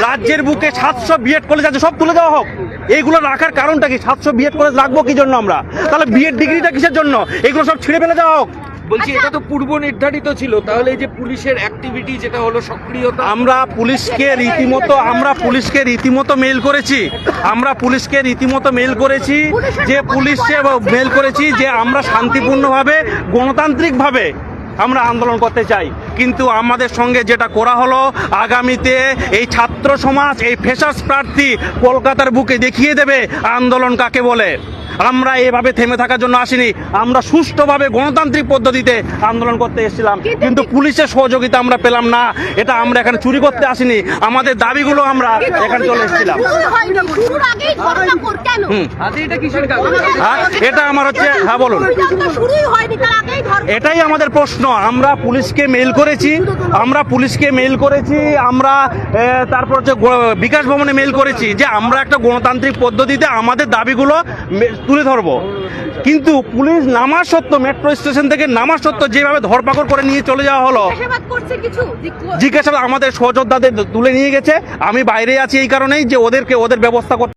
রাজ্যের বুকে 700 B Ed college আছে, সব তুলে দেওয়া হোক। এইগুলো রাখার কারণটা কি? 700 বিএড কলেজ রাখবো কি জন্য আমরা? তাহলে বিএড ডিগ্রিটা কিসের জন্য? এগুলো সব ছিঁড়ে ফেলে দেওয়া হোক। বলছি এটা তো পূর্ব নির্ধারিত ছিল, তাহলে এই যে পুলিশের অ্যাক্টিভিটি যেটা হলো সক্রিয়তা, আমরা পুলিশকে রীতিমতো মেইল করেছি, যে আমরা শান্তিপূর্ণভাবে গণতান্ত্রিকভাবে আমরা আন্দোলন করতে চাই। কিন্তু আমাদের সঙ্গে যেটা করা হলো, আগামীতে এই ছাত্র সমাজ, এই ফ্রেশার্স প্রার্থী কলকাতার বুকে দেখিয়ে দেবে আন্দোলন কাকে বলে। আমরা এভাবে থেমে থাকার জন্য আসিনি, আমরা সুষ্ঠুভাবে গণতান্ত্রিক পদ্ধতিতে আন্দোলন করতে এসেছিলাম, কিন্তু পুলিশের সহযোগিতা আমরা পেলাম না। এটা আমরা এখানে চুরি করতে আসিনি, আমাদের দাবিগুলো আমরা এখানে চলে এসেছিলাম। এটা আমার হচ্ছে, হ্যাঁ বলুন। এটাই আমাদের প্রশ্ন। আমরা পুলিশকে মেইল করেছি, আমরা তারপর হচ্ছে বিকাশ ভবনে মেইল করেছি যে আমরা একটা গণতান্ত্রিক পদ্ধতিতে আমাদের দাবিগুলো তুলে ধরবো। কিন্তু পুলিশ নামা সত্ত্বেও, মেট্রো স্টেশন থেকে নামা সত্ত্বেও যেভাবে ধরপাকড় করে নিয়ে চলে যাওয়া হলো, জিজ্ঞাসাবাদ আমাদের সহযোদ্ধাদের তুলে নিয়ে গেছে। আমি বাইরে আছি এই কারণেই যে ওদের ব্যবস্থা করতে